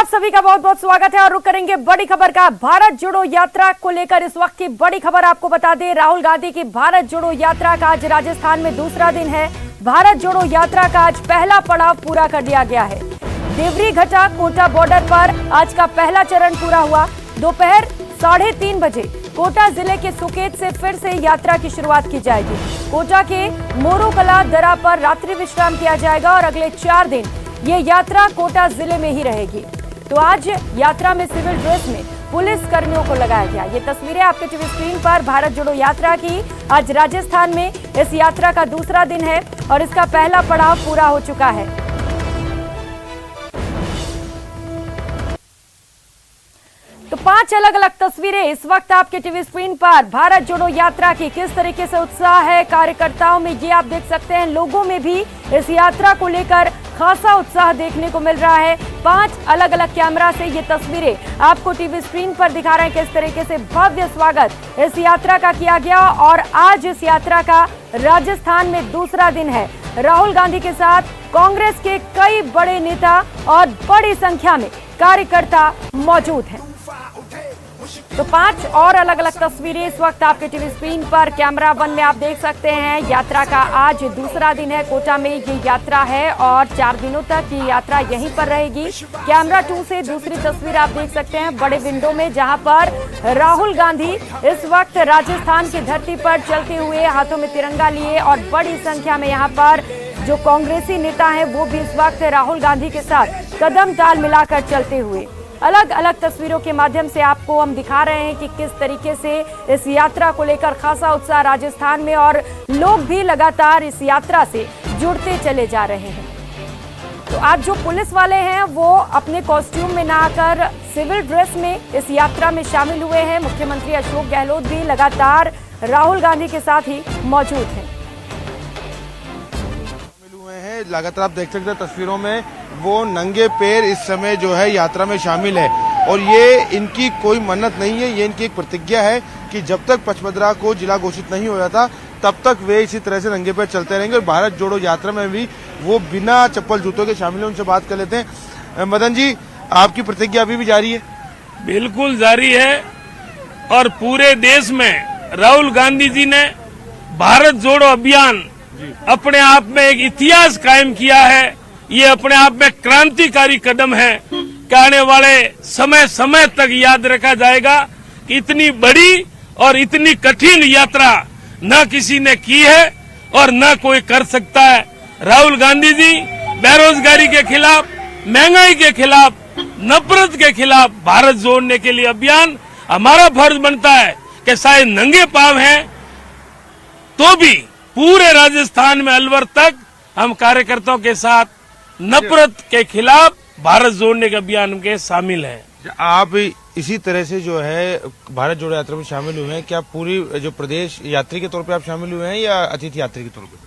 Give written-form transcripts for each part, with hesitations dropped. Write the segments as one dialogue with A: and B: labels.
A: आप सभी का बहुत बहुत स्वागत है और रुक करेंगे बड़ी खबर का। भारत जोड़ो यात्रा को लेकर इस वक्त की बड़ी खबर आपको बता दें। राहुल गांधी की भारत जोड़ो यात्रा का आज राजस्थान में दूसरा दिन है। भारत जोड़ो यात्रा का आज पहला पड़ाव पूरा कर लिया गया है। देवरी घटा कोटा बॉर्डर पर आज का पहला चरण पूरा हुआ। दोपहर 3:30 बजे कोटा जिले के सुकेत से फिर से यात्रा की शुरुआत की जाएगी। कोटा के मोरोकला दरा पर रात्रि विश्राम किया जाएगा और अगले 4 दिन ये यात्रा कोटा जिले में ही रहेगी। तो आज यात्रा में सिविल ड्रेस में पुलिस कर्मियों को लगाया गया। ये तस्वीरें आपके टीवी स्क्रीन पर भारत जोड़ो यात्रा की। आज राजस्थान में इस यात्रा का दूसरा दिन है और इसका पहला पड़ाव पूरा हो चुका है। तो 5 अलग अलग तस्वीरें इस वक्त आपके टीवी स्क्रीन पर भारत जोड़ो यात्रा की। किस तरीके से उत्साह है कार्यकर्ताओं में, ये आप देख सकते हैं। लोगों में भी इस यात्रा को लेकर खासा उत्साह देखने को मिल रहा है। 5 अलग अलग कैमरा से ये तस्वीरें आपको टीवी स्क्रीन पर दिखा रहे हैं किस तरीके से भव्य स्वागत इस यात्रा का किया गया। और आज इस यात्रा का राजस्थान में दूसरा दिन है। राहुल गांधी के साथ कांग्रेस के कई बड़े नेता और बड़ी संख्या में कार्यकर्ता मौजूद हैं। तो 5 और अलग अलग तस्वीरें इस वक्त आपके टीवी स्क्रीन पर कैमरा 1 में आप देख सकते हैं। यात्रा का आज दूसरा दिन है। कोटा में ये यात्रा है और 4 दिनों तक ये यात्रा यहीं पर रहेगी। कैमरा 2 से दूसरी तस्वीर आप देख सकते हैं बड़े विंडो में, जहां पर राहुल गांधी इस वक्त राजस्थान की धरती पर चलते हुए हाथों में तिरंगा लिए और बड़ी संख्या में यहाँ पर जो कांग्रेसी नेता हैं वो भी इस वक्त राहुल गांधी के साथ कदम ताल मिलाकर चलते हुए। अलग अलग तस्वीरों के माध्यम से आपको हम दिखा रहे हैं कि किस तरीके से इस यात्रा को लेकर खासा उत्साह राजस्थान में और लोग भी लगातार इस यात्रा से जुड़ते चले जा रहे हैं। तो आज जो पुलिस वाले हैं वो अपने कॉस्ट्यूम में ना आकर सिविल ड्रेस में इस यात्रा में शामिल हुए हैं। मुख्यमंत्री अशोक गहलोत भी लगातार राहुल गांधी के साथ ही मौजूद हैं।
B: लगातार आप देख सकते हैं तस्वीरों में वो नंगे पैर इस समय जो है यात्रा में शामिल है और ये इनकी कोई मन्नत नहीं है, ये इनकी एक प्रतिज्ञा है कि जब तक पचमदरा को जिला घोषित नहीं हो जाता तब तक वे इसी तरह से नंगे पैर चलते रहेंगे। और भारत जोड़ो यात्रा में भी वो बिना चप्पल जूतों के शामिल है। उनसे बात कर लेते हैं। मदन जी, आपकी प्रतिज्ञा अभी भी जारी है?
C: बिल्कुल जारी है और पूरे देश में राहुल गांधी जी ने भारत जोड़ो अभियान अपने आप में एक इतिहास कायम किया है। ये अपने आप में क्रांतिकारी कदम है कि आने वाले समय तक याद रखा जाएगा कि इतनी बड़ी और इतनी कठिन यात्रा न किसी ने की है और न कोई कर सकता है। राहुल गांधी जी बेरोजगारी के खिलाफ, महंगाई के खिलाफ, नफरत के खिलाफ भारत जोड़ने के लिए अभियान। हमारा फर्ज बनता है कि शायद नंगे पांव हैं तो भी पूरे राजस्थान में अलवर तक हम कार्यकर्ताओं के साथ नफरत के खिलाफ भारत जोड़ने के अभियान के शामिल हैं।
B: आप इसी तरह से जो है भारत जोड़ो यात्रा में शामिल हुए हैं, क्या पूरी जो प्रदेश यात्री के तौर पे आप शामिल हुए हैं या अतिथि यात्री के तौर पे?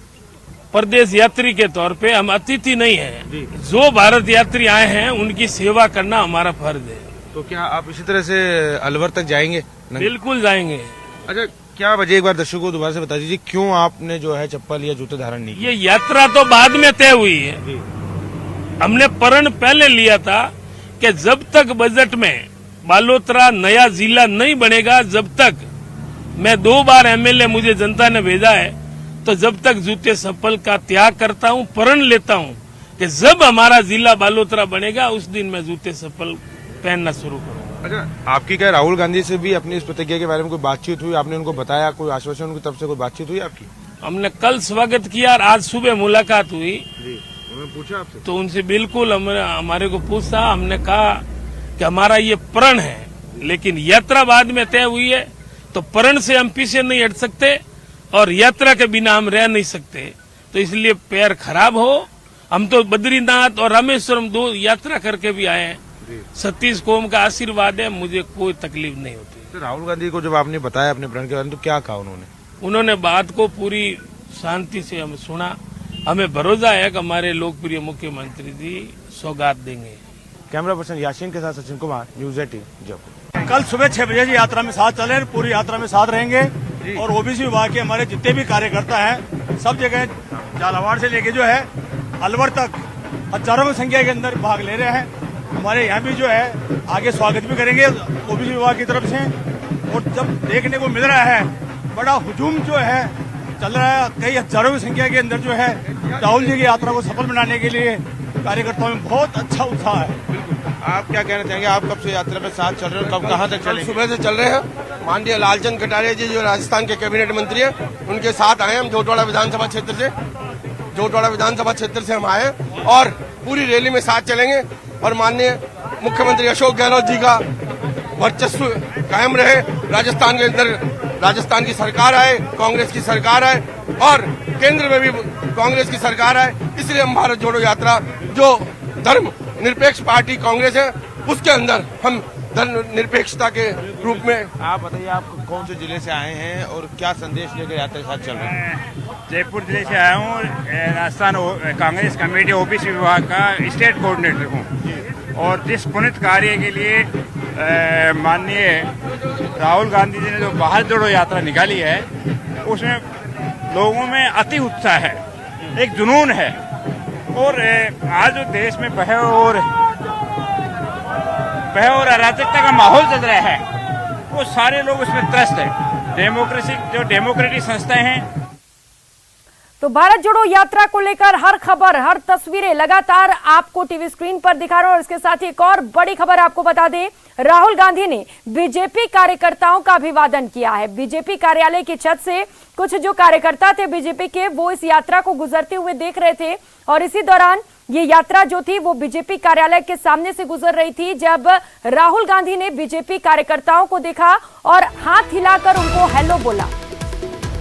C: प्रदेश यात्री के तौर पे, हम अतिथि नहीं हैं। जो भारत यात्री आए हैं उनकी सेवा करना हमारा फर्ज है।
B: तो क्या आप इसी तरह से अलवर तक जाएंगे?
C: बिल्कुल जाएंगे।
B: अच्छा, क्या वजह एक बार दर्शकों को दोबारा से बता दीजिए, क्यों आपने जो है चप्पल या जूते धारण नहीं किए?
C: ये यात्रा तो बाद में तय हुई है। हमने प्रण पहले लिया था कि जब तक बजट में बालोतरा नया जिला नहीं बनेगा, जब तक मैं 2 बार एमएलए मुझे जनता ने भेजा है, तो जब तक जूते चप्पल का त्याग करता हूँ, प्रण लेता हूँ कि जब हमारा जिला बालोतरा बनेगा उस दिन मैं जूते चप्पल पहनना शुरू करूँगा।
B: अच्छा, आपकी क्या राहुल गांधी से भी अपनी इस प्रतिज्ञा के बारे में कोई बातचीत हुई? आपने उनको बताया, कोई आश्वासन उनकी तरफ से कोई बातचीत हुई आपकी?
C: हमने कल स्वागत किया और आज सुबह मुलाकात हुई।
B: उन्होंने पूछा आपसे?
C: तो उनसे बिल्कुल हमारे को पूछा। हमने कहा कि हमारा ये प्रण है, लेकिन यात्रा बाद में तय हुई है तो प्रण से हम पीछे नहीं हट सकते और यात्रा के बिना हम रह नहीं सकते। तो इसलिए पैर खराब हो, हम तो बद्रीनाथ और रामेश्वरम 2 यात्रा करके भी आए हैं। 36 कौम का आशीर्वाद है, मुझे कोई तकलीफ नहीं होती।
B: तो राहुल गांधी को जब आपने बताया अपने प्रण के बारे में, तो क्या कहा उन्होंने?
C: उन्होंने बात को पूरी शांति से हम सुना। हमें भरोसा है कि हमारे लोकप्रिय मुख्यमंत्री जी सौगात देंगे।
B: कैमरा पर्सन यासीन के साथ सचिन कुमार, न्यूज 18 जयपुर।
D: कल सुबह 6 बजे से यात्रा में साथ चले, पूरी यात्रा में साथ रहेंगे और ओबीसी विभाग के हमारे जितने भी कार्यकर्ता हैं सब जगह झालावाड़ से लेके जो है अलवर तक हजारों की संख्या के अंदर भाग ले रहे हैं। हमारे यहाँ भी जो है आगे स्वागत भी करेंगे ओबीसी विभाग की तरफ से। और जब देखने को मिल रहा है बड़ा हुजूम जो है चल रहा है, कई हजारों की संख्या के अंदर जो है राहुल जी की यात्रा को सफल बनाने के लिए कार्यकर्ताओं में बहुत अच्छा उत्साह है।
B: आप क्या कहना चाहेंगे, आप कब से यात्रा में साथ चल रहे हो, कब कहाँ तक चलेंगे?
E: सुबह से चल रहे हैं। माननीय लालचंद कटारिया जी जो राजस्थान के कैबिनेट मंत्री हैं, उनके साथ आए हम जोटवाड़ा विधानसभा क्षेत्र से हम आए और पूरी रैली में साथ चलेंगे। और माननीय मुख्यमंत्री अशोक गहलोत जी का वर्चस्व कायम रहे राजस्थान के अंदर, राजस्थान की सरकार आए, कांग्रेस की सरकार आए और केंद्र में भी कांग्रेस की सरकार आए। इसलिए हम भारत जोड़ो यात्रा, जो धर्म निरपेक्ष पार्टी कांग्रेस है, उसके अंदर हम धर्म निरपेक्षता के रूप में।
B: आप बताइए, आप कौन से जिले से आए हैं और क्या संदेश लेकर यात्रा के साथ चल रहे हैं?
F: जयपुर जिले से आया हूँ। राजस्थान कांग्रेस कमेटी ओबीसी विभाग का स्टेट कोऑर्डिनेटर हूँ और जिस पुनित कार्य के लिए माननीय राहुल गांधी जी ने जो भारत जोड़ो यात्रा निकाली है, उसमें लोगों में अति उत्साह है, एक जुनून है। और आज जो देश में भय और अराजकता का माहौल चल रहा है, वो सारे लोग उसमें त्रस्त हैं। डेमोक्रेटिक संस्थाएं हैं।
A: तो भारत जोड़ो यात्रा को लेकर हर खबर, हर तस्वीरें लगातार आपको टीवी स्क्रीन पर दिखा रहे हैं। और इसके साथ ही एक और बड़ी खबर आपको बता दें, राहुल गांधी ने बीजेपी कार्यकर्ताओं का अभिवादन किया है। बीजेपी कार्यालय की छत से कुछ जो कार्यकर्ता थे बीजेपी के, वो इस यात्रा को गुजरते हुए देख रहे थे और इसी दौरान ये यात्रा जो थी वो बीजेपी कार्यालय के सामने से गुजर रही थी, जब राहुल गांधी ने बीजेपी कार्यकर्ताओं को देखा और हाथ हिलाकर उनको हेलो बोला।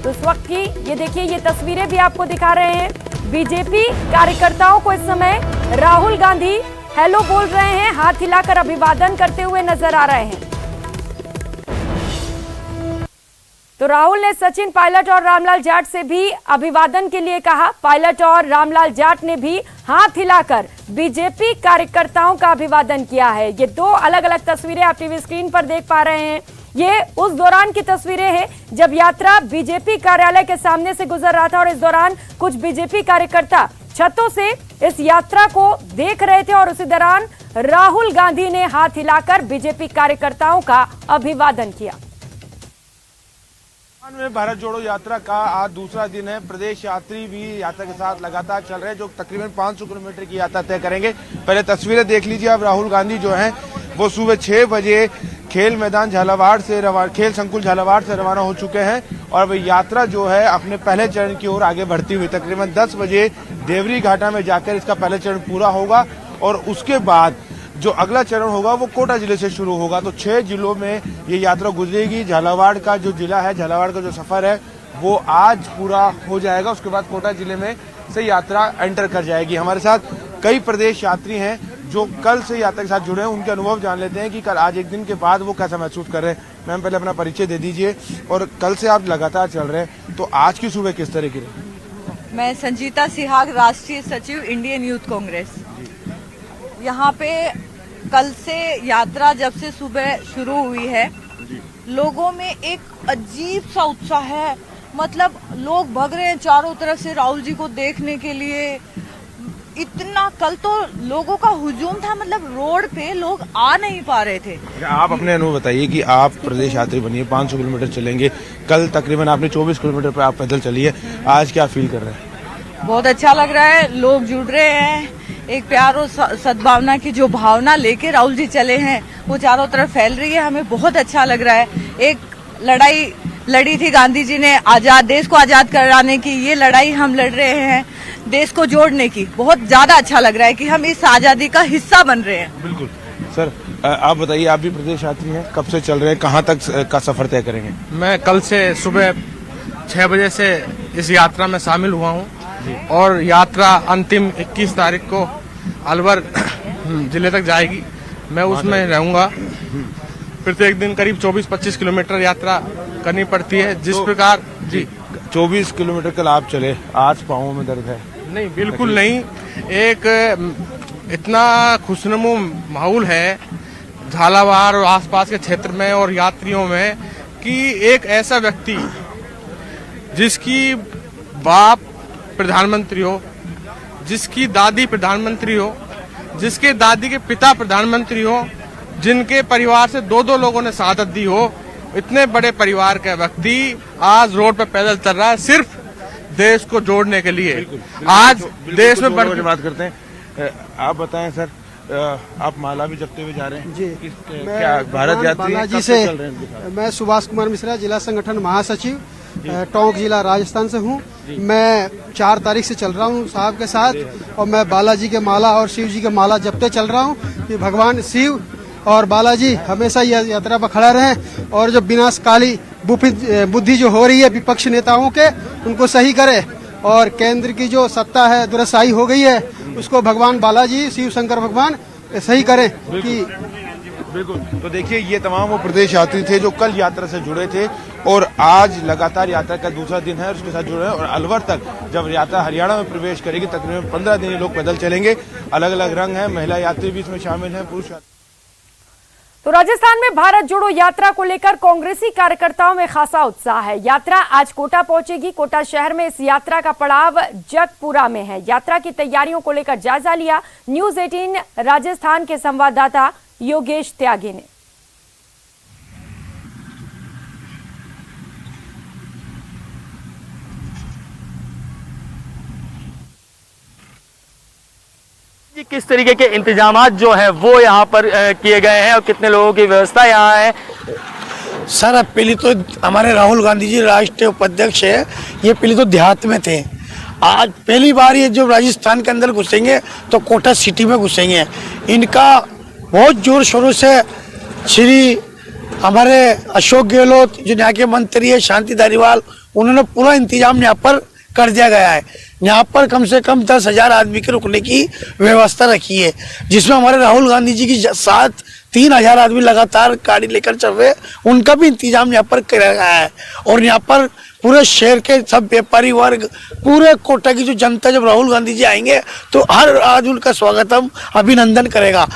A: तो इस वक्त की ये देखिए, ये तस्वीरें भी आपको दिखा रहे हैं। बीजेपी कार्यकर्ताओं को इस समय राहुल गांधी हेलो बोल रहे हैं, हाथ हिलाकर अभिवादन करते हुए नजर आ रहे हैं। तो राहुल ने सचिन पायलट और रामलाल जाट से भी अभिवादन के लिए कहा। पायलट और रामलाल जाट ने भी हाथ हिलाकर बीजेपी कार्यकर्ताओं का अभिवादन किया है। ये दो अलग अलग तस्वीरें आप टीवी स्क्रीन पर देख पा रहे हैं। ये उस दौरान की तस्वीरें हैं जब यात्रा बीजेपी कार्यालय के सामने से गुजर रहा था और इस दौरान कुछ बीजेपी कार्यकर्ता छतों से इस यात्रा को देख रहे थे और उसी दौरान राहुल गांधी ने हाथ हिलाकर बीजेपी कार्यकर्ताओं का अभिवादन किया।
B: में भारत जोड़ो यात्रा का आज दूसरा दिन है। प्रदेश यात्री भी यात्रा के साथ लगातार चल रहे हैं, जो तकरीबन 500 किलोमीटर की यात्रा तय करेंगे। पहले तस्वीरें देख लीजिए आप। राहुल गांधी जो हैं वो सुबह 6 बजे खेल मैदान झालावाड़ से खेल संकुल झालावाड़ से रवाना हो चुके हैं और वह यात्रा जो है अपने पहले चरण की ओर आगे बढ़ती हुई तकरीबन 10 बजे देवरी घाटा में जाकर इसका पहला चरण पूरा होगा और उसके बाद जो अगला चरण होगा वो कोटा जिले से शुरू होगा। तो 6 जिलों में ये यात्रा गुजरेगी। झालावाड़ का जो जिला है, झालावाड़ का जो सफर है वो आज पूरा हो जाएगा। उसके बाद कोटा जिले में से यात्रा एंटर कर जाएगी। हमारे साथ कई प्रदेश यात्री हैं जो कल से यात्रा के साथ जुड़े हैं, उनके अनुभव जान लेते हैं कि कल आज एक दिन के बाद वो कैसा महसूस कर रहे हैं। मैम, पहले अपना परिचय दे दीजिए और कल से आप लगातार चल रहे हैं, तो आज की सुबह किस तरह की रही?
G: मैं संजीता सिहाग, राष्ट्रीय सचिव इंडियन यूथ कांग्रेस। यहाँ पे कल से यात्रा जब से सुबह शुरू हुई है, लोगों में एक अजीब सा उत्साह है। मतलब लोग भाग रहे हैं चारों तरफ से राहुल जी को देखने के लिए। इतना कल तो लोगों का हुजूम था, मतलब रोड पे लोग आ नहीं पा रहे थे।
B: आप अपने अनुभव बताइए कि आप प्रदेश यात्री बनिए, 500 किलोमीटर चलेंगे। कल तकरीबन आपने 24 किलोमीटर पर आप पैदल चली है, आज क्या फील कर रहे हैं?
G: बहुत अच्छा लग रहा है, लोग जुड़ रहे हैं। एक प्यार और सद्भावना की जो भावना लेके राहुल जी चले हैं वो चारों तरफ फैल रही है। हमें बहुत अच्छा लग रहा है। एक लड़ाई लड़ी थी गांधी जी ने आजाद देश को आजाद कराने की, ये लड़ाई हम लड़ रहे हैं देश को जोड़ने की। बहुत ज्यादा अच्छा लग रहा है कि हम इस आजादी का हिस्सा बन रहे हैं।
B: बिल्कुल सर, आप बताइए, आप भी प्रदेश यात्री हैं, कब से चल रहे हैं, कहाँ तक का सफर तय करेंगे?
H: मैं कल से सुबह 6 बजे से इस यात्रा में शामिल हुआ हूँ और यात्रा अंतिम 21 तारीख को अलवर जिले तक जाएगी। मैं उसमें रहूंगा। प्रत्येक दिन करीब 24-25 किलोमीटर यात्रा करनी पड़ती है। जिस प्रकार जी
B: 24 किलोमीटर कल आप चले, आज पाँव में दर्द है?
H: नहीं, बिल्कुल नहीं। एक इतना खुशनुमा माहौल है झालावाड़ और आसपास के क्षेत्र में और यात्रियों में कि एक ऐसा व्यक्ति जिसकी बाप प्रधानमंत्री हो, जिसकी दादी प्रधानमंत्री हो, जिसके दादी के पिता प्रधानमंत्री हो, जिनके परिवार से 2-2 लोगों ने शहादत दी हो, इतने बड़े परिवार का व्यक्ति आज रोड पे पैदल चल रहा है सिर्फ देश को जोड़ने के लिए। आज देश में
B: बात करते हैं। आप बताएं सर, आप माला भी जपते हुए जा रहे हैं
I: जी।
B: क्या भारत यात्री
I: बालाजी से मैं सुभाष कुमार मिश्रा, जिला संगठन महासचिव, टोंक जिला राजस्थान से हूँ। मैं 4 तारीख से चल रहा हूँ साहब के साथ और मैं बालाजी के माला और शिव जी के माला जपते चल रहा हूँ कि भगवान शिव और बालाजी हमेशा यात्रा पर खड़ा रहें और जो विनाशकाली बुद्धि जो हो रही है विपक्ष नेताओं के, उनको सही करे और केंद्र की जो सत्ता है दुराशाही हो गई है उसको भगवान बालाजी शिव शंकर भगवान सही करें कि
B: बिल्कुल। तो देखिए ये तमाम वो प्रदेश यात्री थे जो कल यात्रा से जुड़े थे और आज लगातार यात्रा का दूसरा दिन है और उसके साथ जुड़े हैं और अलवर तक जब यात्रा हरियाणा में प्रवेश करेगी तकरीबन 15 दिन लोग पैदल चलेंगे। अलग अलग रंग है, महिला यात्री भी इसमें शामिल है, पुरुष।
A: तो राजस्थान में भारत जोड़ो यात्रा को लेकर कांग्रेसी कार्यकर्ताओं में खासा उत्साह है। यात्रा आज कोटा पहुंचेगी। कोटा शहर में इस यात्रा का पड़ाव जगपुरा में है। यात्रा की तैयारियों को लेकर जायजा लिया न्यूज़ 18 राजस्थान के संवाददाता योगेश त्यागी ने।
J: किस तरीके के इंतजामात जो हैं वो यहाँ पर किए गए हैं और कितने लोगों की व्यवस्था यहाँ है?
K: सर पहले तो हमारे राहुल गांधी जी राष्ट्रीय उपाध्यक्ष है, ये पहले तो देहात में थे। आज पहली बार ये जो राजस्थान के अंदर घुसेंगे तो कोटा सिटी में घुसेंगे। इनका बहुत जोर शोरों से श्री हमारे अशोक गहलोत जो यहाँ के मंत्री है, शांति धारीवाल, उन्होंने पूरा इंतजाम यहाँ पर कर दिया गया है। यहाँ पर कम से कम 10,000 आदमी के रुकने की व्यवस्था रखी है, जिसमें हमारे राहुल गांधी जी की साथ 3,000 आदमी लगातार गाड़ी लेकर चल रहे, उनका भी इंतजाम यहाँ पर किया गया है। और यहाँ पर पूरे शहर के सब व्यापारी वर्ग, पूरे कोटा की जो जनता, जब राहुल गांधी जी आएंगे तो हर आज उनका स्वागतम अभिनंदन करेगा।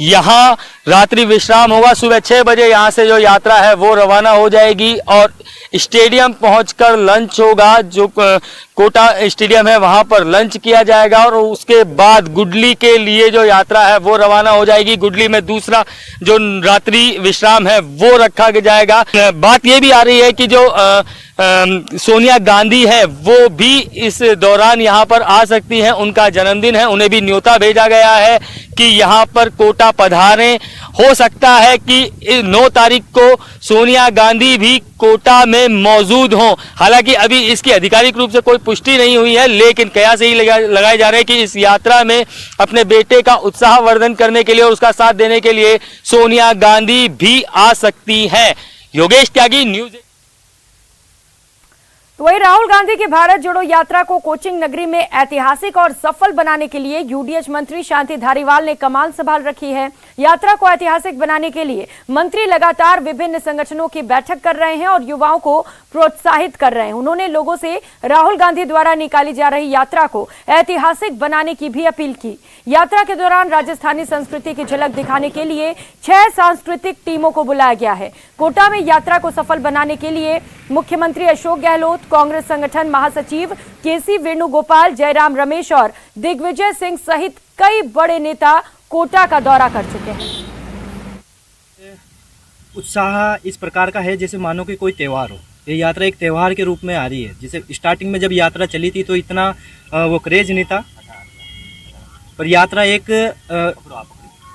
J: यहाँ रात्रि विश्राम होगा। सुबह 6 बजे यहाँ से जो यात्रा है वो रवाना हो जाएगी और स्टेडियम पहुंचकर लंच होगा। जो कोटा स्टेडियम है वहां पर लंच किया जाएगा और उसके बाद गुडली के लिए जो यात्रा है वो रवाना हो जाएगी। गुडली में दूसरा जो रात्रि विश्राम है वो रखा जाएगा। बात ये भी आ रही है कि जो सोनिया गांधी है वो भी इस दौरान यहाँ पर आ सकती हैं। उनका जन्मदिन है, उन्हें भी न्योता भेजा गया है कि यहाँ पर कोटा पधारें। हो सकता है कि 9 तारीख को सोनिया गांधी भी कोटा में मौजूद हों। हालांकि अभी इसकी आधिकारिक रूप से कोई पुष्टि नहीं हुई है, लेकिन कयास यही लगाए जा रहे हैं कि इस यात्रा में अपने बेटे का उत्साहवर्धन करने के लिए और उसका साथ देने के लिए सोनिया गांधी भी आ सकती हैं। योगेश त्यागी, न्यूज़।
A: तो वही राहुल गांधी की भारत जोड़ो यात्रा को कोचिंग नगरी में ऐतिहासिक और सफल बनाने के लिए यूडीएच मंत्री शांति धारीवाल ने कमान संभाल रखी है। यात्रा को ऐतिहासिक बनाने के लिए मंत्री लगातार विभिन्न संगठनों की बैठक कर रहे हैं और युवाओं को प्रोत्साहित कर रहे हैं। उन्होंने लोगों से राहुल गांधी द्वारा निकाली जा रही यात्रा को ऐतिहासिक बनाने की भी अपील की। यात्रा के दौरान राजस्थानी संस्कृति की झलक दिखाने के लिए 6 सांस्कृतिक टीमों को बुलाया गया है। कोटा में यात्रा को सफल बनाने के लिए मुख्यमंत्री अशोक गहलोत, कांग्रेस संगठन महासचिव केसी वेणुगोपाल, जयराम रमेश और दिग्विजय सिंह सहित कई बड़े नेता कोटा का दौरा कर चुके हैं।
L: उत्साह इस प्रकार का है जैसे मानो कि कोई त्यौहार हो। ये यात्रा एक त्यौहार के रूप में आ रही है। जैसे स्टार्टिंग में जब यात्रा चली थी तो इतना वो क्रेज नहीं था, पर यात्रा एक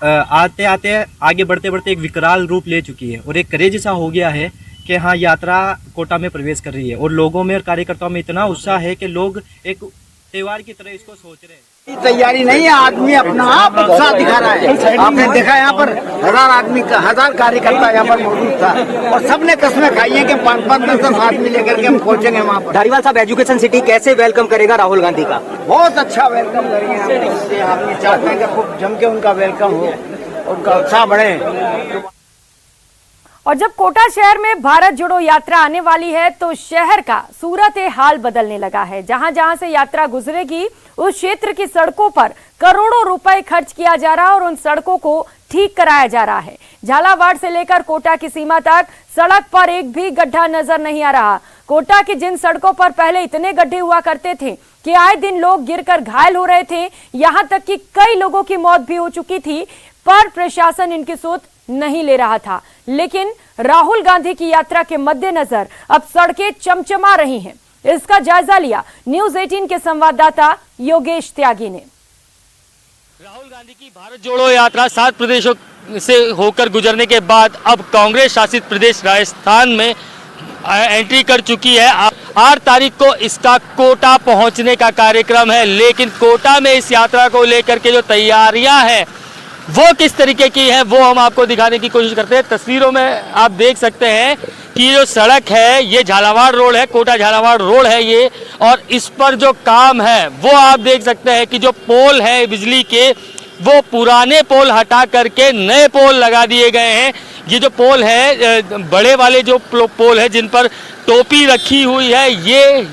L: आते आते आगे बढ़ते बढ़ते एक विकराल रूप ले चुकी है और एक क्रेज सा हो गया है कि हाँ, यात्रा कोटा में प्रवेश कर रही है और लोगों में और कार्यकर्ताओं में इतना उत्साह है कि लोग एक त्योहार की तरह इसको सोच रहे हैं।
K: तैयारी नहीं है, आदमी अपना आप उत्साह दिखा रहा है। आपने देखा यहाँ पर 1000 आदमी का 1000 कार्यकर्ता यहाँ पर मौजूद था और सबने कसमें खाई है कि 5-5, 10-10 आदमी लेकर के हम पहुँचेंगे वहाँ पर।
J: धारीवाल साहब, एजुकेशन सिटी कैसे वेलकम करेगा राहुल गांधी का?
K: बहुत अच्छा वेलकम करेंगे। हम चाहते हैं कि खूब जम के उनका वेलकम हो, उनका उत्साह बढ़े।
A: और जब कोटा शहर में भारत जोड़ो यात्रा आने वाली है तो शहर का सूरत हाल बदलने लगा है। जहां जहां से यात्रा गुजरेगी उस क्षेत्र की सड़कों पर करोड़ों रुपए खर्च किया जा रहा है और उन सड़कों को ठीक कराया जा रहा है। झालावाड़ से लेकर कोटा की सीमा तक सड़क पर एक भी गड्ढा नजर नहीं आ रहा। कोटा की जिन सड़कों पर पहले इतने गड्ढे हुआ करते थे कि आए दिन लोग गिरकर घायल हो रहे थे, यहां तक कि कई लोगों की मौत भी हो चुकी थी, पर प्रशासन इनकी सोच नहीं ले रहा था। लेकिन राहुल गांधी की यात्रा के मद्देनजर अब सड़कें चमचमा रही हैं। इसका जायजा लिया न्यूज 18 के संवाददाता योगेश त्यागी ने।
J: राहुल गांधी की भारत जोड़ो यात्रा 7 प्रदेशों से होकर गुजरने के बाद अब कांग्रेस शासित प्रदेश राजस्थान में एंट्री कर चुकी है। 8 तारीख को इसका कोटा पहुंचने का कार्यक्रम है, लेकिन कोटा में इस यात्रा को लेकर के जो तैयारियां हैं वो किस तरीके की है वो हम आपको दिखाने की कोशिश करते हैं। तस्वीरों में आप देख सकते हैं कि जो सड़क है ये झालावाड़ रोड है, कोटा झालावाड़ रोड है ये, और इस पर जो काम है वो आप देख सकते हैं कि जो पोल है बिजली के वो पुराने पोल हटा करके नए पोल लगा दिए गए हैं। ये जो पोल है बड़े वाले जो पोल है जिन पर टोपी रखी हुई है, ये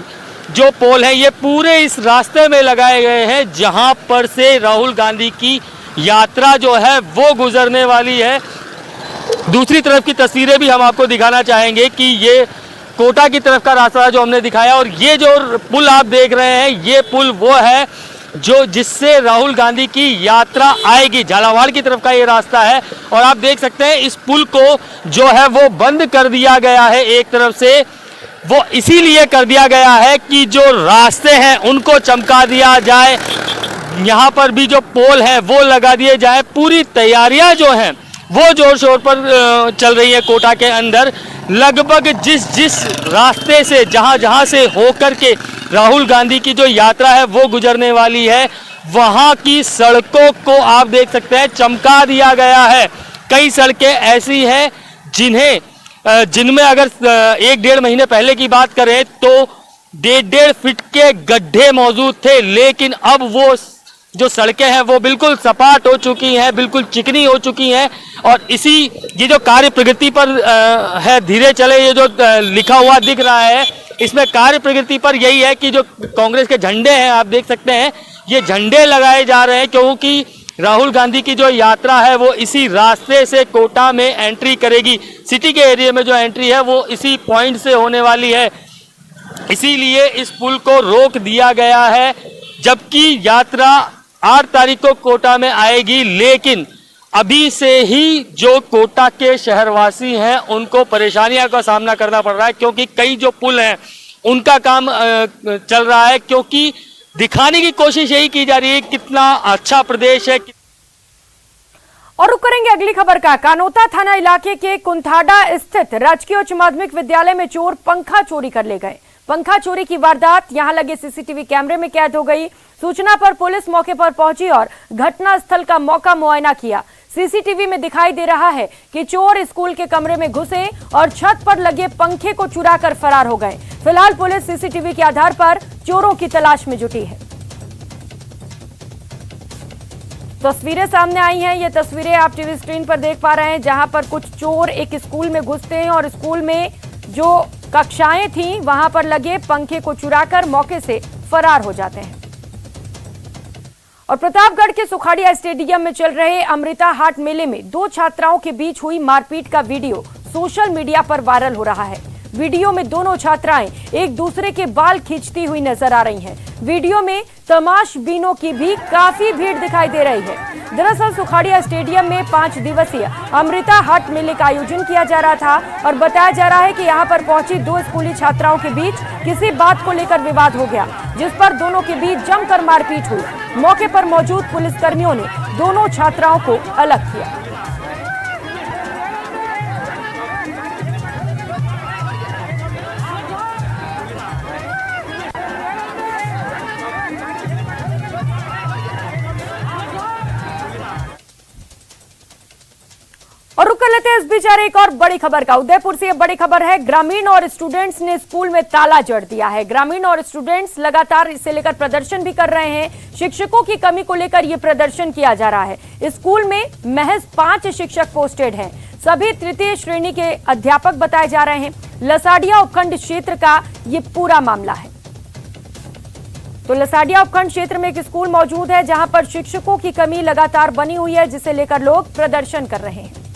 J: जो पोल है ये पूरे इस रास्ते में लगाए गए हैं जहां पर से राहुल गांधी की यात्रा जो है वो गुजरने वाली है। दूसरी तरफ की तस्वीरें भी हम आपको दिखाना चाहेंगे कि ये कोटा की तरफ का रास्ता जो हमने दिखाया, और ये जो पुल आप देख रहे हैं ये पुल वो है जो जिससे राहुल गांधी की यात्रा आएगी। झालावाड़ की तरफ का ये रास्ता है और आप देख सकते हैं इस पुल को जो है वो बंद कर दिया गया है। एक तरफ से वो इसीलिए कर दिया गया है कि जो रास्ते हैं उनको चमका दिया जाए, यहाँ पर भी जो पोल है वो लगा दिए जाए। पूरी तैयारियां जो हैं वो जोर शोर पर चल रही है कोटा के अंदर। लगभग जिस रास्ते से जहां से होकर के राहुल गांधी की जो यात्रा है वो गुजरने वाली है, वहां की सड़कों को आप देख सकते हैं चमका दिया गया है। कई सड़कें ऐसी हैं जिनमें अगर 1-1.5 महीने पहले की बात करें तो 1.5 फीट के गड्ढे मौजूद थे, लेकिन अब वो जो सड़कें हैं वो बिल्कुल सपाट हो चुकी हैं, बिल्कुल चिकनी हो चुकी हैं। और ये जो कार्य प्रगति पर है, धीरे चले, ये जो लिखा हुआ दिख रहा है इसमें कार्य प्रगति पर यही है कि जो कांग्रेस के झंडे हैं आप देख सकते हैं ये झंडे लगाए जा रहे हैं, क्योंकि राहुल गांधी की जो यात्रा है वो इसी रास्ते से कोटा में एंट्री करेगी। सिटी के एरिया में जो एंट्री है वो इसी पॉइंट से होने वाली है, इसीलिए इस पुल को रोक दिया गया है। जबकि यात्रा 8 तारीख को कोटा में आएगी, लेकिन अभी से ही जो कोटा के शहरवासी हैं उनको परेशानियों का सामना करना पड़ रहा है, क्योंकि कई जो पुल हैं उनका काम चल रहा है, क्योंकि दिखाने की कोशिश यही की जा रही है कितना अच्छा प्रदेश है।
A: और रुक करेंगे अगली खबर का। कानोता थाना इलाके के कुंथाडा स्थित राजकीय उच्च माध्यमिक विद्यालय में चोर पंखा चोरी कर ले गए। पंखा चोरी की वारदात यहां लगे सीसीटीवी कैमरे में कैद हो गई। सूचना पर पुलिस मौके पर पहुंची और घटना स्थल का मौका मुआयना किया। सीसीटीवी में दिखाई दे रहा है कि चोर स्कूल के कमरे में घुसे और छत पर लगे पंखे को चुराकर फरार हो गए। फिलहाल पुलिस सीसीटीवी के आधार पर चोरों की तलाश में जुटी है। तस्वीरें सामने आई हैं, ये तस्वीरें आप टीवी स्क्रीन पर देख पा रहे हैं, जहां पर कुछ चोर एक स्कूल में घुसते हैं और स्कूल में जो कक्षाएं थी वहां पर लगे पंखे को चुराकर मौके से फरार हो जाते हैं। और प्रतापगढ़ के सुखाड़िया स्टेडियम में चल रहे अमृता हाट मेले में 2 छात्राओं के बीच हुई मारपीट का वीडियो सोशल मीडिया पर वायरल हो रहा है। वीडियो में दोनों छात्राएं एक दूसरे के बाल खींचती हुई नजर आ रही हैं। वीडियो में तमाशबीनों की भी काफी भीड़ दिखाई दे रही है। दरअसल सुखाड़िया स्टेडियम में 5 दिवसीय अमृता हाट मेले का आयोजन किया जा रहा था और बताया जा रहा है कि यहां पर पहुंची 2 स्कूली छात्राओं के बीच किसी बात को लेकर विवाद हो गया, जिस पर दोनों के बीच जमकर मारपीट हुई। मौके पर मौजूद पुलिसकर्मियों ने दोनों छात्राओं को अलग किया। और रुक कर लेते हैं इस बीच एक और बड़ी खबर का। उदयपुर से यह बड़ी खबर है, ग्रामीण और स्टूडेंट्स ने स्कूल में ताला जड़ दिया है। ग्रामीण और स्टूडेंट्स लगातार इसे लेकर प्रदर्शन भी कर रहे हैं। शिक्षकों की कमी को लेकर यह प्रदर्शन किया जा रहा है। स्कूल में महज 5 शिक्षक पोस्टेड हैं। सभी तृतीय श्रेणी के अध्यापक बताए जा रहे हैं। लसाडिया उपखंड क्षेत्र का ये पूरा मामला है। तो लसाडिया उपखंड क्षेत्र में एक स्कूल मौजूद है जहां पर शिक्षकों की कमी लगातार बनी हुई है, जिसे लेकर लोग प्रदर्शन कर रहे हैं।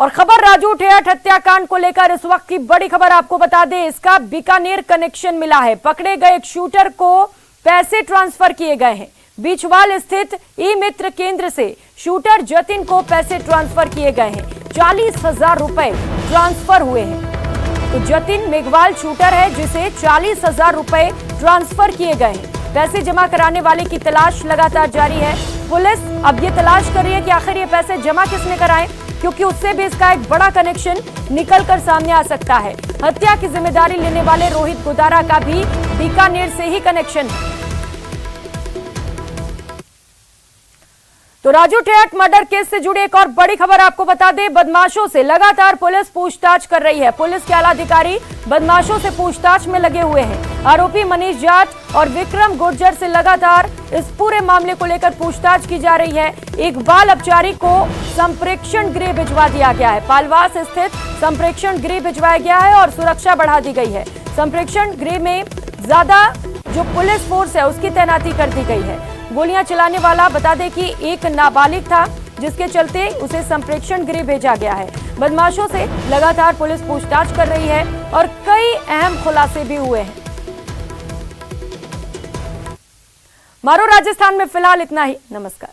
A: और खबर राजू ठेहट हत्याकांड को लेकर इस वक्त की बड़ी खबर आपको बता दें, इसका बीकानेर कनेक्शन मिला है। पकड़े गए एक शूटर को पैसे ट्रांसफर किए गए हैं। बीचवाल स्थित ई मित्र केंद्र से शूटर जतिन को पैसे ट्रांसफर किए गए हैं। 40,000 रुपए ट्रांसफर हुए हैं। तो जतिन मेघवाल शूटर है जिसे 40,000 रुपए ट्रांसफर किए गए हैं। पैसे जमा कराने वाले की तलाश लगातार जारी है। पुलिस अब ये तलाश कर रही है कि आखिर ये पैसे जमा किसने कराए, क्योंकि उससे भी इसका एक बड़ा कनेक्शन निकलकर सामने आ सकता है। हत्या की जिम्मेदारी लेने वाले रोहित गोदारा का भी बीकानेर से ही कनेक्शन है। तो राजू ठेहट मर्डर केस से जुड़ी एक और बड़ी खबर आपको बता दें, बदमाशों से लगातार पुलिस पूछताछ कर रही है। पुलिस के आला अधिकारी बदमाशों से पूछताछ में लगे हुए हैं। आरोपी मनीष जाट और विक्रम गुर्जर से लगातार इस पूरे मामले को लेकर पूछताछ की जा रही है। एक बाल अपचारी को संप्रेक्षण गृह भिजवा दिया गया है। पालवास स्थित संप्रेक्षण गृह भिजवाया गया है और सुरक्षा बढ़ा दी गई है। संप्रेक्षण गृह में ज्यादा जो पुलिस फोर्स है उसकी तैनाती कर दी गई है। गोलियां चलाने वाला बता दें कि एक नाबालिग था, जिसके चलते उसे संप्रेक्षण गृह भेजा गया है। बदमाशों से लगातार पुलिस पूछताछ कर रही है और कई अहम खुलासे भी हुए हैं। मारो राजस्थान में फिलहाल इतना ही। नमस्कार।